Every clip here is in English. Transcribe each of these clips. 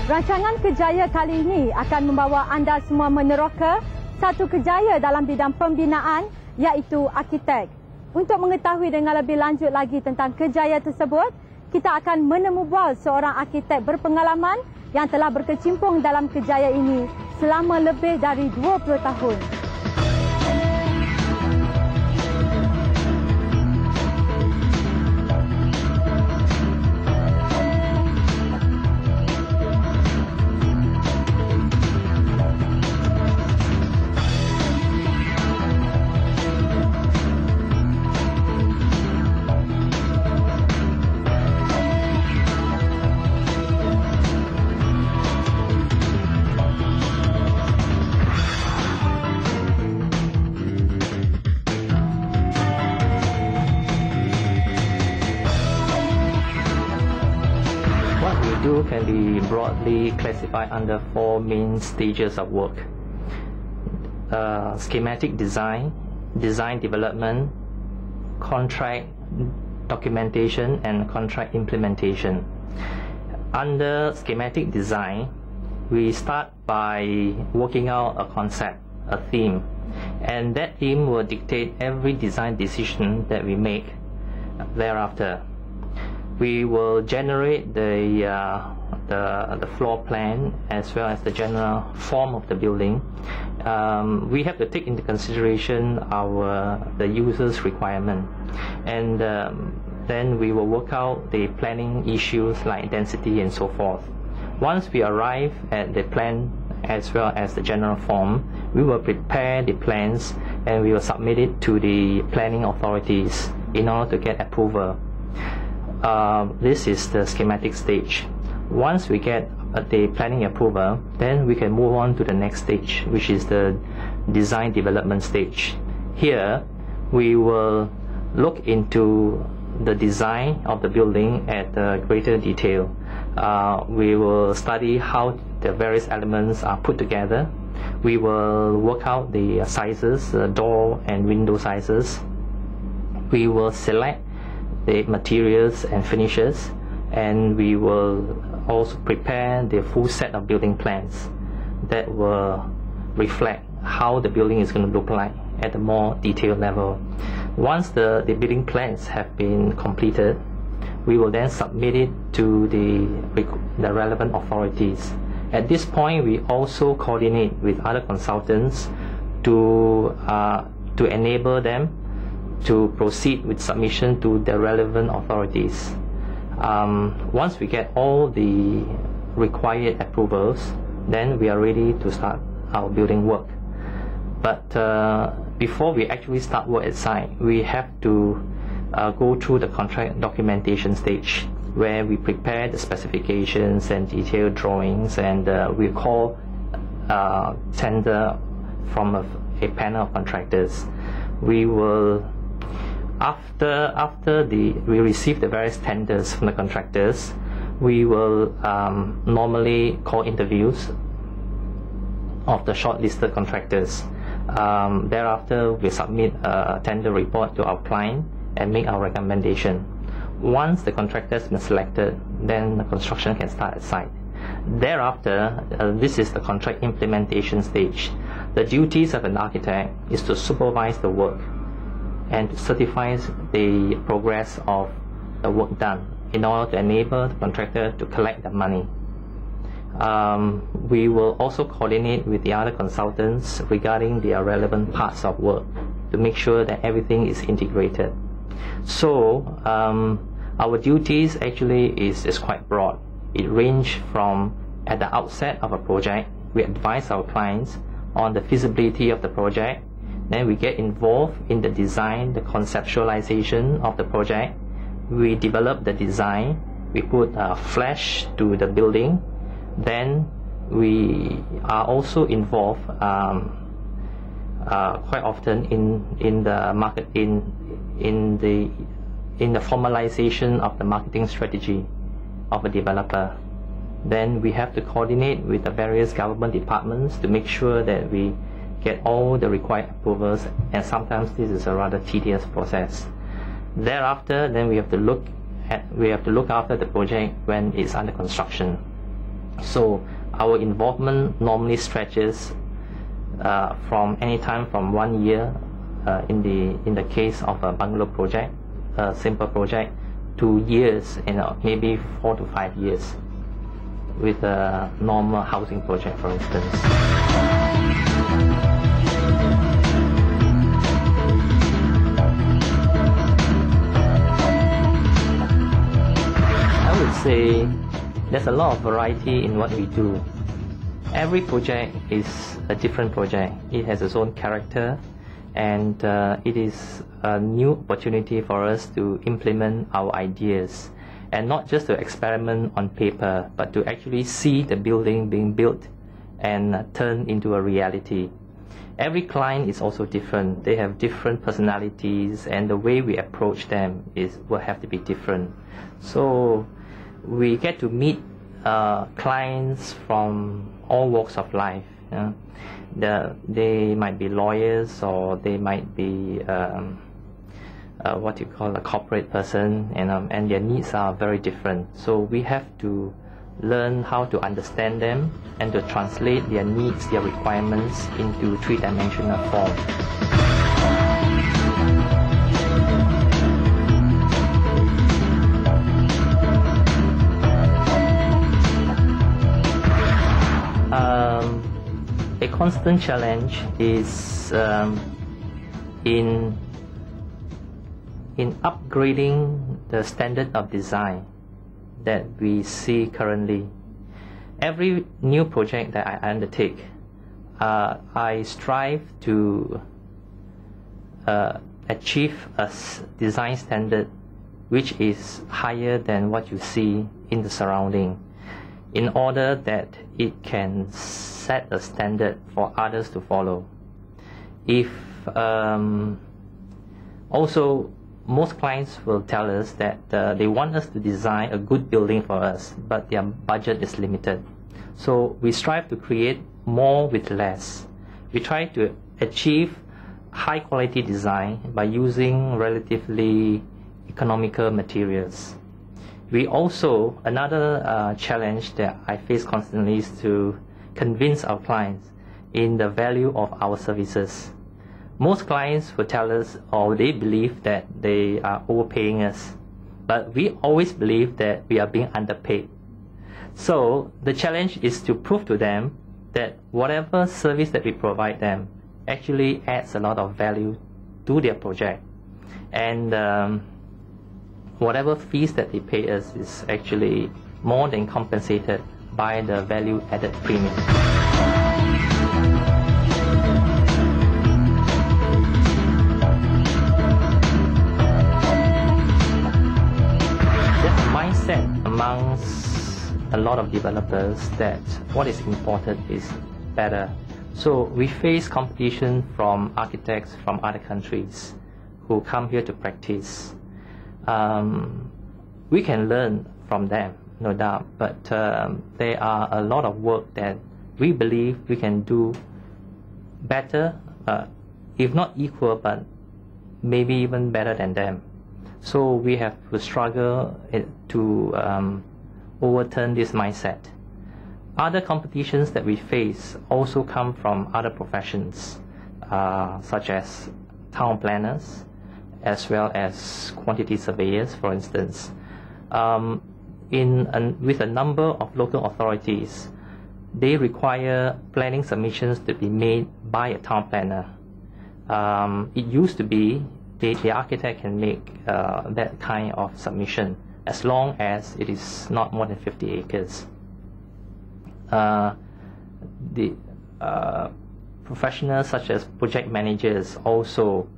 Rancangan Kejaya kali ini akan membawa anda semua meneroka satu kejaya dalam bidang pembinaan, iaitu arkitek. Untuk mengetahui dengan lebih lanjut lagi tentang kejaya tersebut, kita akan menemu bual seorang arkitek berpengalaman yang telah berkecimpung dalam kejaya ini selama lebih dari 20 tahun. Can be broadly classified under four main stages of work: schematic design, design development, contract documentation, and contract implementation. Under schematic design, we start by working out a concept, a theme, and that theme will dictate every design decision that we make thereafter. We will generate the floor plan as well as the general form of the building. We have to take into consideration the user's requirement, and then we will work out the planning issues like density and so forth. Once we arrive at the plan as well as the general form, we will prepare the plans and we will submit it to the planning authorities in order to get approval. This is the schematic stage. Once we get the planning approval, then we can move on to the next stage, which is the design development stage. Here, we will look into the design of the building at greater detail. We will study how the various elements are put together. We will work out the sizes, door and window sizes. We will select the materials and finishes, and we will also prepare the full set of building plans that will reflect how the building is going to look like at a more detailed level. Once the building plans have been completed, we will then submit it to the relevant authorities. At this point, we also coordinate with other consultants to enable them to proceed with submission to the relevant authorities. Once we get all the required approvals, then we are ready to start our building work. But before we actually start work at site, we have to go through the contract documentation stage, where we prepare the specifications and detailed drawings, and we call tender from a panel of contractors. We will After we receive the various tenders from the contractors, we will normally call interviews of the shortlisted contractors. Thereafter, we submit a tender report to our client and make our recommendation. Once the contractor has been selected, then the construction can start at site. Thereafter, this is the contract implementation stage. The duties of an architect is to supervise the work and to certify the progress of the work done in order to enable the contractor to collect the money. We will also coordinate with the other consultants regarding the relevant parts of work to make sure that everything is integrated. So our duties actually is quite broad. It ranges from, at the outset of a project, we advise our clients on the feasibility of the project. Then we get involved in the design, the conceptualization of the project. We develop the design. We put flash to the building. Then we are also involved quite often in the market in the formalization of the marketing strategy of a developer. Then we have to coordinate with the various government departments to make sure that we get all the required approvals, and sometimes this is a rather tedious process. Thereafter, then we have to look after the project when it's under construction. So our involvement normally stretches from any time from 1 year in the case of a bungalow project, a simple project, to years, maybe 4 to 5 years with a normal housing project, for instance. I would say there's a lot of variety in what we do. Every project is a different project. It has its own character, and it is a new opportunity for us to implement our ideas, and not just to experiment on paper, but to actually see the building being built and turned into a reality. Every client is also different. They have different personalities, and the way we approach them will have to be different. So we get to meet clients from all walks of life. They might be lawyers, or they might be what you call a corporate person, and their needs are very different. So we have to learn how to understand them and to translate their needs, their requirements into three-dimensional form. A constant challenge is in upgrading the standard of design that we see currently. Every new project that I undertake, I strive to achieve a design standard which is higher than what you see in the surrounding, in order that it can set a standard for others to follow. If also, most clients will tell us that they want us to design a good building for us, but their budget is limited. So we strive to create more with less. We try to achieve high quality design by using relatively economical materials. We also, another challenge that I face constantly is to convince our clients in the value of our services. Most clients will tell us, or they believe that they are overpaying us, but we always believe that we are being underpaid. So the challenge is to prove to them that whatever service that we provide them actually adds a lot of value to their project, and whatever fees that they pay us is actually more than compensated by the value added premium. There's a mindset amongst a lot of developers that what is important is better. So we face competition from architects from other countries who come here to practice. We can learn from them, no doubt, but there are a lot of work that we believe we can do better, if not equal, but maybe even better than them. So we have to struggle to overturn this mindset. Other competitions that we face also come from other professions, such as town planners, as well as quantity surveyors, for instance. With a number of local authorities, they require planning submissions to be made by a town planner. It used to be the architect can make that kind of submission as long as it is not more than 50 acres. The professionals such as project managers also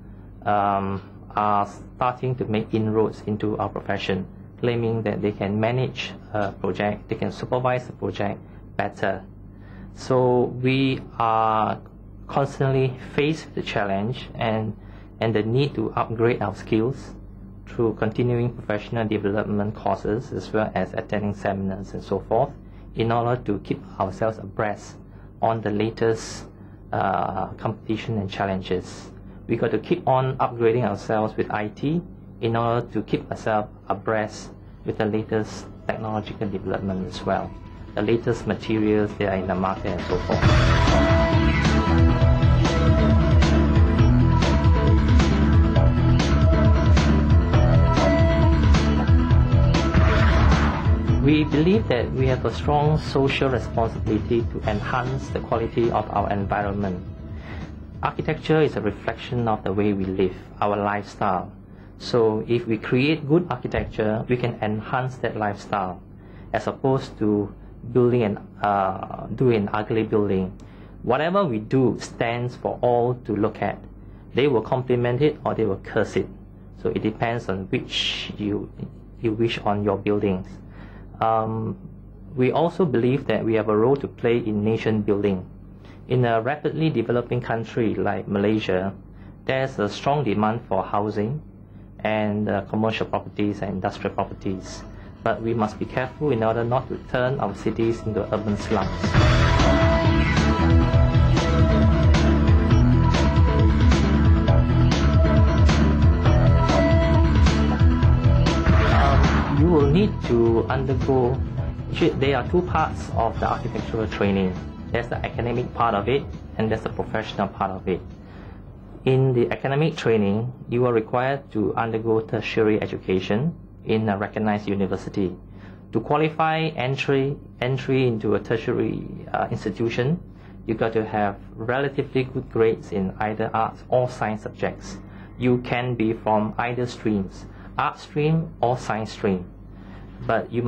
are starting to make inroads into our profession, claiming that they can manage a project, they can supervise the project better. So we are constantly faced with the challenge and the need to upgrade our skills through continuing professional development courses, as well as attending seminars and so forth, in order to keep ourselves abreast on the latest competition and challenges. We got to keep on upgrading ourselves with IT in order to keep ourselves abreast with the latest technological development as well. the latest materials that are in the market and so forth. We believe that we have a strong social responsibility to enhance the quality of our environment. Architecture is a reflection of the way we live, our lifestyle. So if we create good architecture, we can enhance that lifestyle, as opposed to doing an ugly building. Whatever we do stands for all to look at. They will compliment it or they will curse it. So it depends on which you wish on your buildings. We also believe that we have a role to play in nation building. In a rapidly developing country like Malaysia, there's a strong demand for housing and commercial properties and industrial properties. But we must be careful in order not to turn our cities into urban slums. You will need to undergo, there are two parts of the architectural training. There's the academic part of it and there's the professional part of it. In the academic training, you are required to undergo tertiary education in a recognized university. To qualify entry into a tertiary institution, you got to have relatively good grades in either arts or science subjects. You can be from either streams, art stream or science stream. But you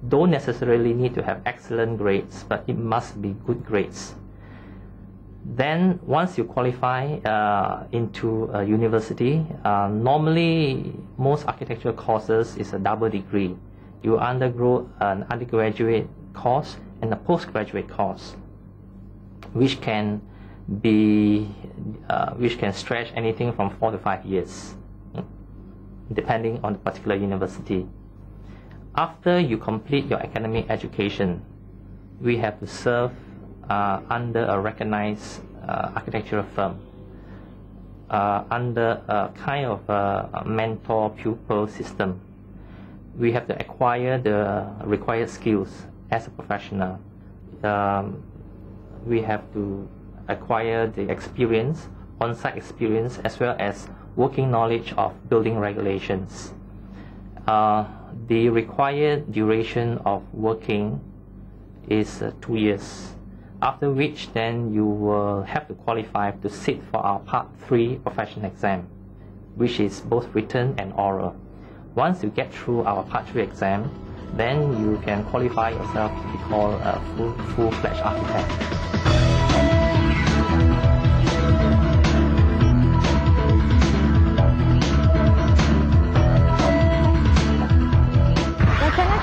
don't necessarily need to have excellent grades, but it must be good grades. Then once you qualify into a university, normally most architectural courses is a double degree. You undergo an undergraduate course and a postgraduate course, which can stretch anything from 4 to 5 years, depending on the particular university. After you complete your academic education, we have to serve under a recognized architectural firm, under a kind of a mentor-pupil system. We have to acquire the required skills as a professional. We have to acquire the experience, on-site experience, as well as working knowledge of building regulations. The required duration of working is 2 years, after which then you will have to qualify to sit for our Part 3 professional exam, which is both written and oral. Once you get through our Part 3 exam, then you can qualify yourself to be called a full-fledged architect.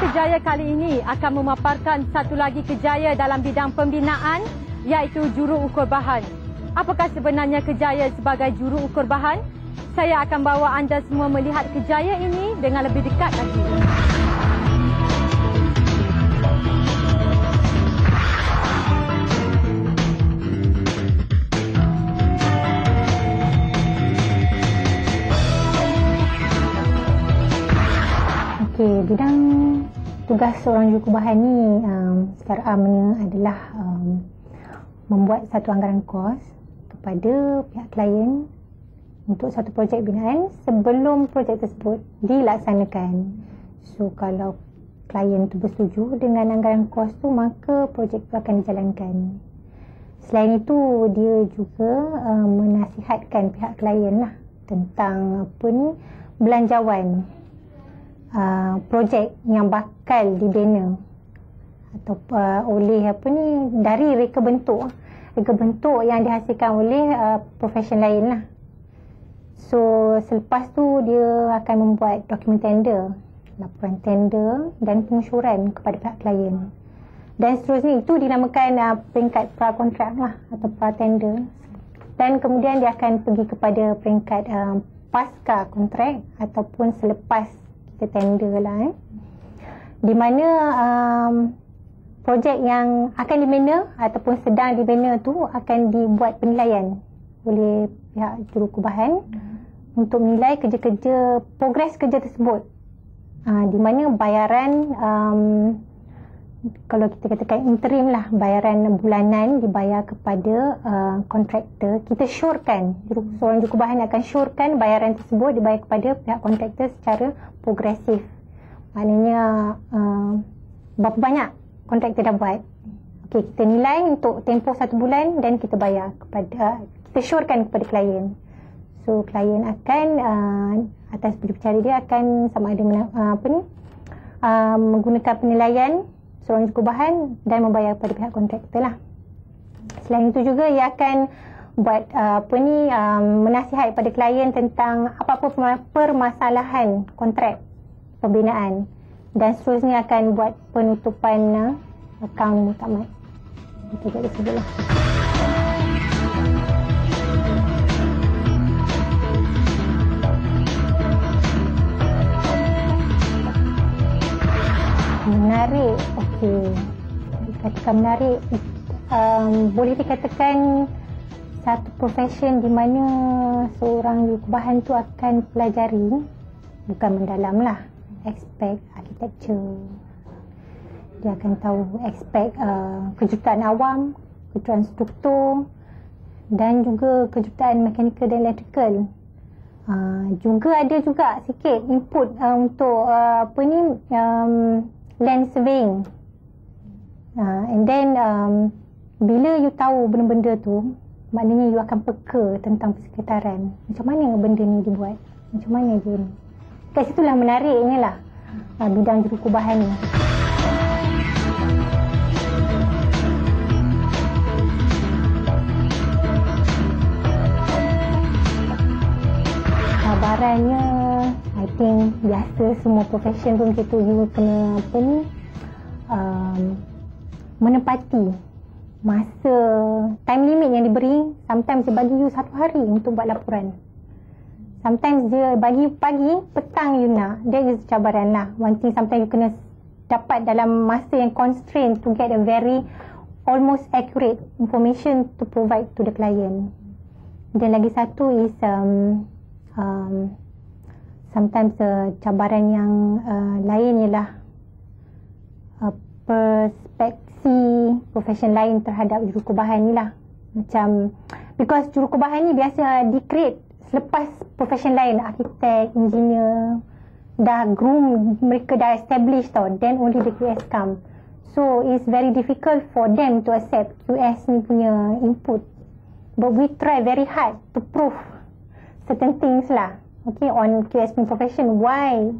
Kejaya kali ini akan memaparkan satu lagi kejaya dalam bidang pembinaan, iaitu juru ukur bahan. Apakah sebenarnya kejaya sebagai juru ukur bahan? Saya akan bawa anda semua melihat kejaya ini dengan lebih dekat lagi. Bidang tugas seorang juru ukur bahan ni secara amnya adalah membuat satu anggaran kos kepada pihak klien untuk satu projek binaan sebelum projek tersebut dilaksanakan. So kalau klien tu bersetuju dengan anggaran kos tu, maka projek tu akan dijalankan. Selain itu, dia juga menasihatkan pihak klien lah tentang belanjawan projek yang bakal dibina atau dari reka bentuk yang dihasilkan oleh profesion lain lah. So selepas tu dia akan membuat dokumen tender, laporan tender dan pengusyuran kepada pihak klien, dan seterusnya. Itu dinamakan peringkat pra-kontrak lah atau pra-tender, dan kemudian dia akan pergi kepada peringkat pasca kontrak ataupun selepas tender lah, di mana projek yang akan dibina ataupun sedang dibina tu akan dibuat penilaian oleh pihak juru ukur bahan untuk menilai progres kerja tersebut, di mana bayaran kalau kita katakan interim lah, bayaran bulanan dibayar kepada kontraktor. Kita syorkan, seorang jurukubahan akan syorkan bayaran tersebut dibayar kepada pihak kontraktor secara progresif. Maknanya berapa banyak kontraktor dah buat. Okey, kita nilai untuk tempoh 1 bulan dan kita bayar kepada, kita syorkan kepada klien. So klien akan atas jurubicara dia akan sama ada menggunakan penilaian seorang jurukubahan dan membayar kepada pihak kontraktor lah. Selain itu juga ia akan buat menasihat kepada klien tentang apa-apa permasalahan kontrak pembinaan, dan seterusnya akan buat penutupan akaun muktamad. Itu jadi sebutlah. Menarik, okey. Dikatakan menarik, boleh dikatakan satu profession di mana seorang jurukubahan tu akan pelajari, bukan mendalam lah, aspek arkitektur. Dia akan tahu aspek kejuruteraan awam, kejuruteraan struktur dan juga kejuruteraan mekanikal dan elektrikal. Juga ada juga sikit input untuk land surveying. And then bila you tahu benda-benda tu, maknanya you akan peka tentang persekitaran. Macam mana benda ni dibuat? Macam mana dia ni? Kat situlah menariknya lah bidang jurukubahan ni. Cabarannya, I think biasa semua profession pun macam tu. You kena menepati masa, time limit yang diberi. Sometimes dia bagi you 1 hari untuk buat laporan. Sometimes dia bagi pagi, petang you nak. That is cabaran lah. One thing, sometimes you kena dapat dalam masa yang constrained to get a very almost accurate information to provide to the client. Dan lagi satu is sometimes cabaran yang lain ialah perspeksi profession lain terhadap jurukubahan ni lah. Macam, because jurukubahan ni biasa di-create selepas profession lain, arkitek, engineer dah groom, mereka dah establish tau, then only the QS come. So it's very difficult for them to accept QS ni punya input. But we try very hard to prove certain things lah, okay, on QS punya profession. Why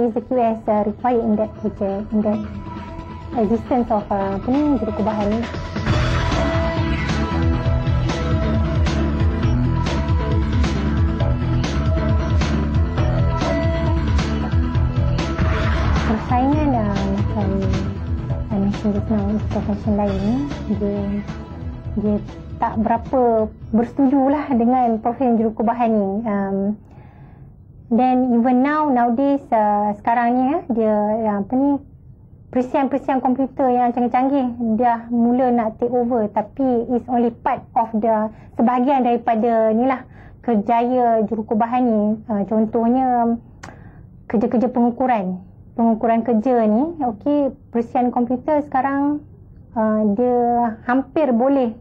is the QS required in that project, in that existence of jurukubahan ni. Persaingan macam I mentioned just now, profession lain dia tak berapa bersetuju lah dengan profession jurukubahan ni. Then even nowadays sekarang ni dia perisian komputer yang canggih-canggih dah mula nak take over, tapi it's only part of the sebahagian daripada ni lah kerjaya jurukubahan ni. Contohnya kerja-kerja pengukuran kerja ni, okey, perisian komputer sekarang dia hampir boleh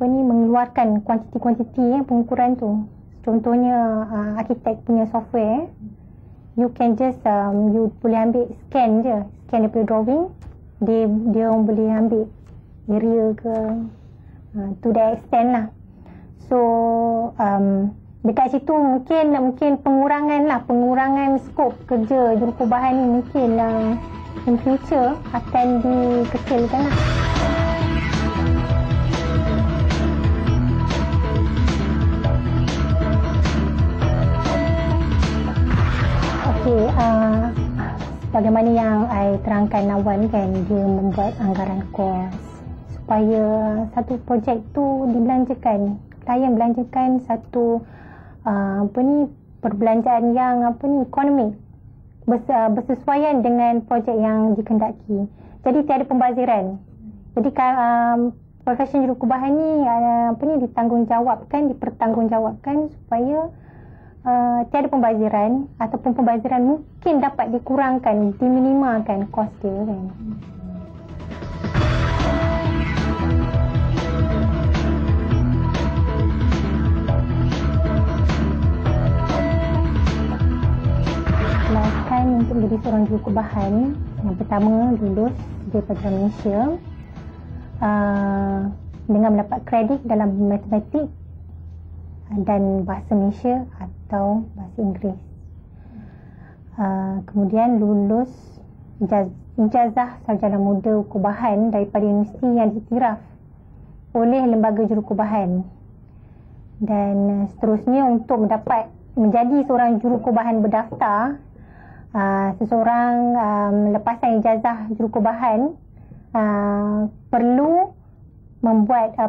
mengeluarkan kuantiti pengukuran tu. Contohnya Arkitek punya software, you can just you boleh ambil scan daripada drawing, dia boleh ambil area ke to that extent lah. So dekat situ mungkin pengurangan skop kerja jurukubahan ni mungkin in future akan dikecilkan lah. Okey, bagaimana yang I terangkan awal kan, dia membuat anggaran kos supaya satu projek tu dibelanjakan. Klien belanjakan satu perbelanjaan yang ekonomik, bersesuaian dengan projek yang dikehendaki. Jadi tiada pembaziran. Jadi profession jurukubahan ni dipertanggungjawabkan supaya tiada pembaziran ataupun pembaziran mungkin dapat dikurangkan, diminimalkan kos dia kan. Kelaskan untuk menjadi seorang jurukubahan, yang pertama lulus di pelajaran Malaysia dengan mendapat kredit dalam matematik dan bahasa Malaysia atau bahasa Inggeris. Kemudian lulus ijazah sarjana muda kubahan daripada universiti yang diiktiraf oleh lembaga jurukubahan. Dan seterusnya untuk menjadi seorang jurukubahan berdaftar, seseorang lepasan ijazah jurukubahan perlu membuat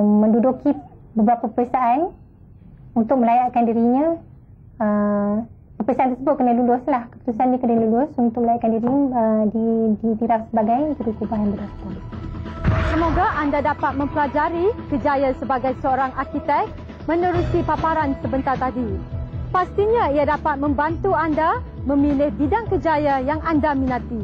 menduduki beberapa peperiksaan untuk melayakkan dirinya. Peperiksaan tersebut kena lulus lah, keputusan dia kena lulus untuk melayakkan dirinya diiktiraf sebagai jurukubahan berdaftar. Semoga anda dapat mempelajari kejayaan sebagai seorang arkitek menerusi paparan sebentar tadi. Pastinya ia dapat membantu anda memilih bidang kejayaan yang anda minati.